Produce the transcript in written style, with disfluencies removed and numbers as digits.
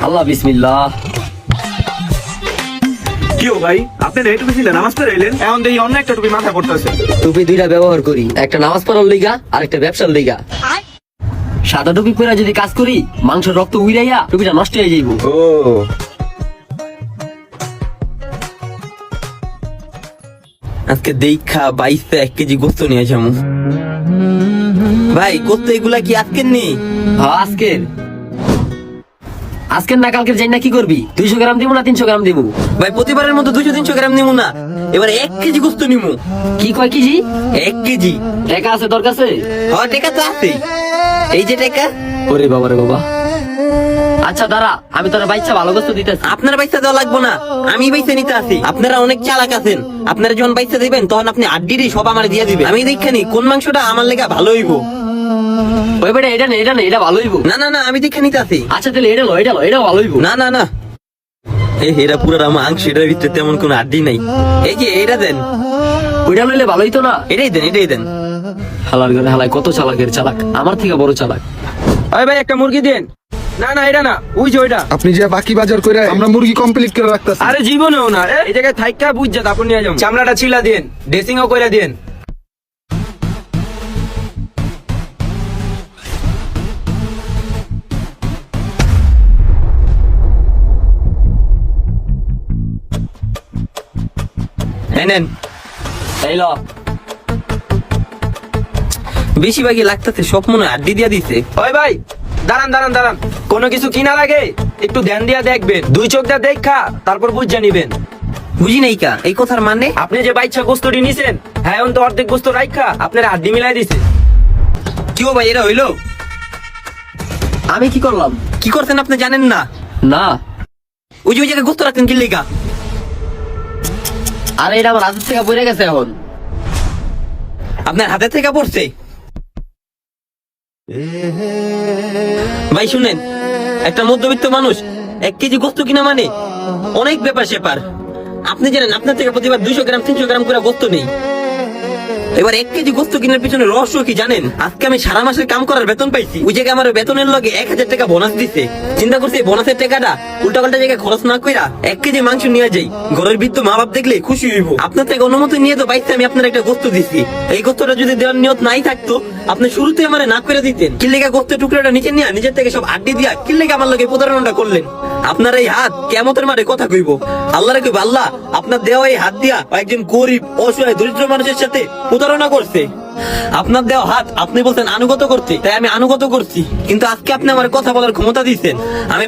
আল্লাহ বিসমিল্লাহ। কি ভাই, আপনি এইটুকু ছিলেন, নামাজ পড়ে এলেন, এখন দেখি অন্য একটা টুপি মাথায় পড়তেছে। টুপি দুইটা ব্যবহার করি, একটা নামাজ পড়ার লিগা আর একটা ব্যবসার লিগা। সাদা টুপি পরে যদি কাজ করি মাংস রক্ত উইরাইয়া টুপিটা নষ্ট হয়ে যাইব। ও আজকে দেখা 22 কেজি গোস্ত নিয়ে যাবো। ভাই গোস্ত এগুলা কি আজকের নেই? হ্যাঁ আজকের। আজকের না কালকের যাই না, কি করবি? 200 গ্রাম দিব না 300 গ্রাম দিব? ভাই প্রতিবারের মতো 200-300 গ্রাম নিমু না, এবার 1 কেজি গোস্ত নিমু। কি কয় কেজি? 1 কেজি। টাকা আছে তোর কাছে? হ্যাঁ টাকা তো আছে, এই যে টাকা। ওরে বাবা রে বাবা। আচ্ছা দাঁড়া, আমি তোর বাইচ্চা ভালো গোস্ত দিতেছি। আপনার পয়সা দেওয়া লাগবো না, আমি পয়সা নিতে আসি। আপনারা অনেক চালাক আছেন, আপনারা যখন পয়সা দিবেন তখন আপনি আড্ডিরই সব আমার দিয়ে দিবেন। আমি দেখানি কোন মাংসটা আমার লেগা ভালো হইব। ওই বেটা এটা নেই, এটা নেই, এটা ভালো হইব। না না না, আমি দেখে নিতে আসি। আচ্ছা তাহলে এটা লো, এটা লো, এটা ভালো হইব। না না না, এরা পুরো মাংস, এটার ভিতরে তেমন কোনো আড্ডি নাই। এই যে এটা দেন, ওইটা লইলে ভালো হইতো না? এটাই দেন, এটাই দেন। হালার ঘরে হালাই কত চালাকের চালাক, আমার থেকে বড় চালাক। ওই ভাই একটা মুরগি দেন। না না এটা না, ওই যে ওইটা। আপনি যে বাকি বাজার করে আমরা মুরগি কমপ্লিট করে রাখতেছি। আরে জীবনেও না, এই জায়গায় থাইকা বুঝছে তারপর নিয়ে যাবো। চামড়াটা ছিলা দেন, ড্রেসিংও করে দেন। এই নেন। এই লো। বেশিরভাগই লাগতেছে, সব মনে হয় আড্ডি দিয়া দিছে। ওই ভাই দাঁড়ান দাঁড়ান দাঁড়ান, কোনো কিছু কিনার আগে একটু ধ্যান দিয়া দেখবেন, 2 চোখ দিয়ে দেখা তারপর বুঝে নিবেন। বুঝি নাই কা এই কথার মানে? আপনি যে বাইচ্ছা গোস্তটি নিছেন, হ্যাঁ এখন তো অর্ধেক গোস্ত রাইখা আপনার হাড্ডি মিলাই দিছে। কি ভাই এটা হইলো? আমি কি করলাম? কি করছেন আপনি জানেন না? না। ওই যে ওই জায়গায় গোস্ত রাখতেন কি লেগা? আরে এটা আমার হাতের থেকে পড়ে গেছে এখন। আপনার হাতে থেকে পড়ছে? ভাই শুনেন, একটা মধ্যবিত্ত মানুষ 1 কেজি গোস্ত কিনা মানে অনেক ব্যাপার স্যাপার। আপনি জানেন আপনার থেকে প্রতিবার 200-300 গ্রাম করে গোস্ত নেই। এবার 1 কেজি গোস্ত কেনার পিছনে রহস্য কি জানেন? আজকে আমি সারা মাসের কাম করার বেতন পাইছি, ওই জায়গায় আমার বেতনের লগে 1000 টাকা বোনাস দিছে। চিন্তা করছি বোনাসের টাকাটা উল্টাপাল্টা জায়গায় খরচ না কইরা 1 কেজি মাংস নিয়ে যাই, ঘরের বৃত্ত মা বাপ দেখলে খুশি হইব। আপনার থেকে অনুমতি নিয়ে তো বাইতে আমি আপনার একটা গোস্ত দিছি। এই গোস্তটা যদি দেওয়ার নিয়ত নাই থাকতো আপনি শুরুতে আমারে না করে দিতেন। কি লেগা গোস্তের টুকরাটা নিচে নিয়ে নিজের থেকে সব আড্ডি দিয়া কি লেগা আমার লগে প্রতারণাটা করলেন? আপনার এই হাত কিয়ামতের মাঠে কথা কইব। আল্লাহরে কইব, আল্লাহ আপনার দেওয়া এই হাত দিয়া একজন গরিব অসহায় দরিদ্র মানুষের সাথে প্রতারণা করছে। আপনার দেওয়া হাত আপনি বলতেন আনুগত করতে, তাই আমি আনুগত করছি। কিন্তু আজকে আপনি আমার কথা বলার ক্ষমতা দিচ্ছেন। আমি